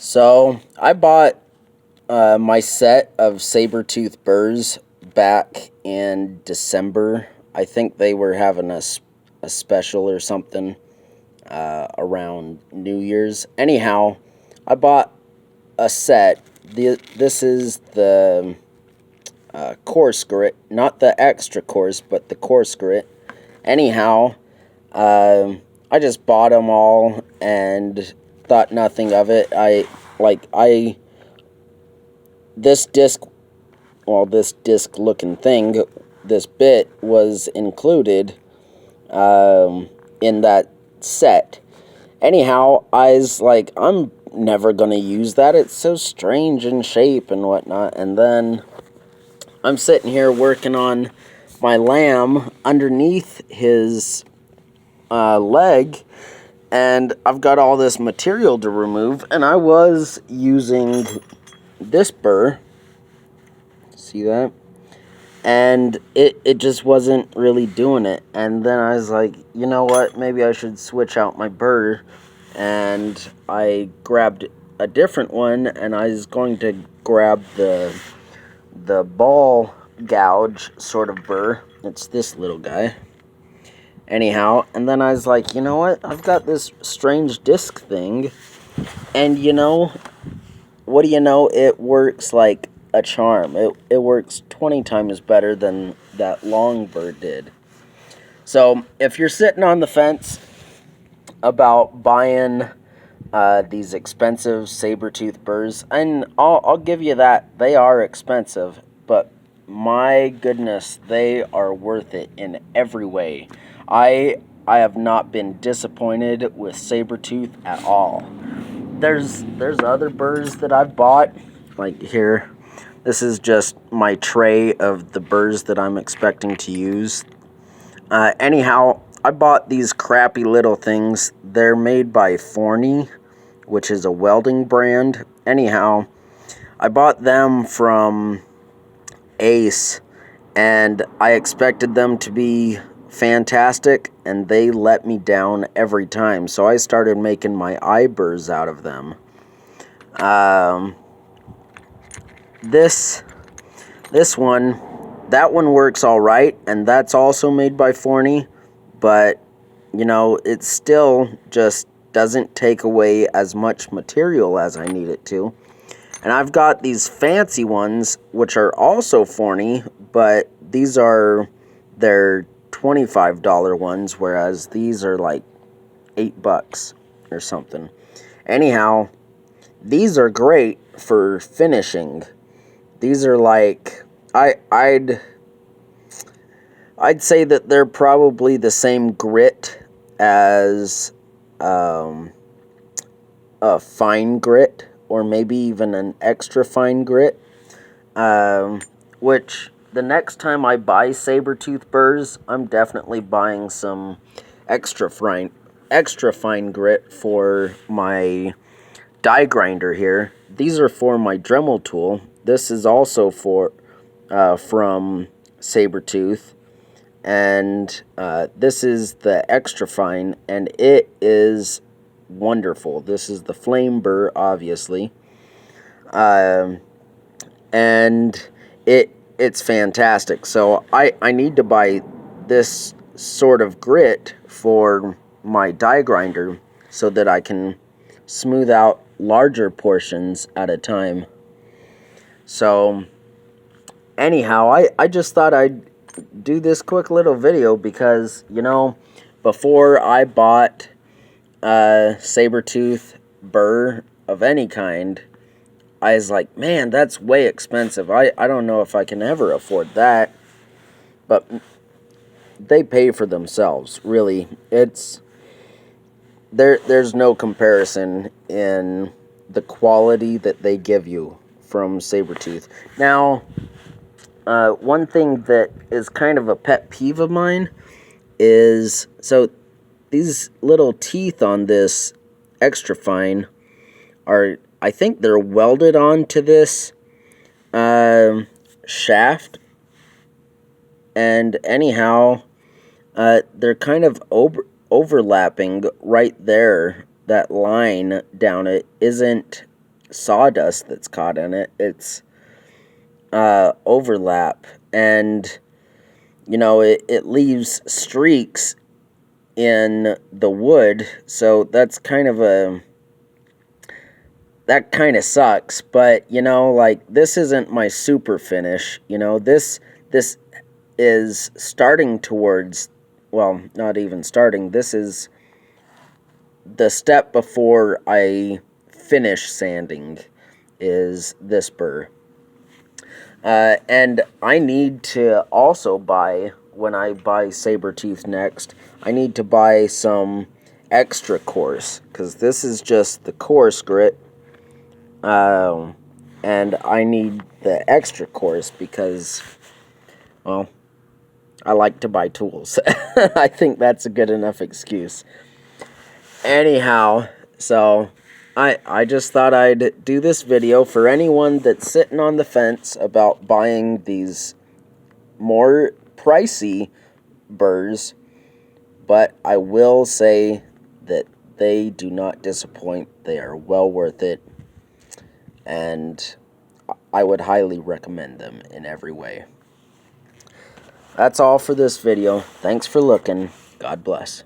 So I bought my set of Sabburtooth burrs back in December. I think they were having a special or something around New Year's. Anyhow, I bought a set. This is the coarse grit, not the extra coarse, but the coarse grit. Anyhow, I just bought them all and thought nothing of it. This disc looking thing, this bit was included in that set. Anyhow, I was like, I'm never gonna use that. It's so strange in shape and whatnot. And then I'm sitting here working on my lamb underneath his leg, and I've got all this material to remove, and I was using this burr. See that? And it just wasn't really doing it. And then I was like, you know what? Maybe I should switch out my burr. And I grabbed a different one, and I was going to grab the ball gouge sort of burr. It's this little guy. Anyhow, and then I was like, you know what? I've got this strange disc thing. And what do you know? It works like a charm. It works 20 times better than that long burr did. So if you're sitting on the fence about buying these expensive Sabburtooth burrs, and I'll give you that, they are expensive, but my goodness, they are worth it in every way. I have not been disappointed with Sabburtooth at all. There's other burrs that I've bought, like here. This is just my tray of the burrs that I'm expecting to use. Anyhow, I bought these crappy little things. They're made by Forney, which is a welding brand. Anyhow, I bought them from Ace, and I expected them to be fantastic, and they let me down every time. So I started making my eye burrs out of them. This one, that one works all right, and that's also made by Forney, but it still just doesn't take away as much material as I need it to. And I've got these fancy ones, which are also Forney, but these are their $25 ones, whereas these are like $8 or something. Anyhow, these are great for finishing. These are like, I'd say that they're probably the same grit as a fine grit, or maybe even an extra fine grit. Which the next time I buy Sabburtooth burrs, I'm definitely buying some extra fine grit for my die grinder here. These are for my Dremel tool. This is also from Sabburtooth, and this is the extra fine, and it is wonderful. This is the flame burr, obviously, and it's fantastic. So I need to buy this sort of grit for my die grinder so that I can smooth out larger portions at a time. So anyhow, I just thought I'd do this quick little video because, before I bought a Sabburtooth burr of any kind, I was like, man, that's way expensive. I don't know if I can ever afford that. But they pay for themselves, really. There's no comparison in the quality that they give you from Sabburtooth. Now, one thing that is kind of a pet peeve of mine is, so these little teeth on this extra fine are, I think they're welded onto this shaft, and anyhow, they're kind of overlapping right there. That line down it isn't sawdust that's caught in it. It's overlap, and you know, it leaves streaks in the wood, so that kind of sucks. But you know, like, this isn't my super finish. You know, this is starting towards, well, not even starting. This is the step before I finish sanding, is this burr. And I need to also buy, when I buy Sabburtooth next, I need to buy some extra coarse, because this is just the coarse grit, and I need the extra coarse because, well, I like to buy tools. I think that's a good enough excuse. Anyhow, so I just thought I'd do this video for anyone that's sitting on the fence about buying these more pricey burrs, but I will say that they do not disappoint. They are well worth it, and I would highly recommend them in every way. That's all for this video. Thanks for looking. God bless.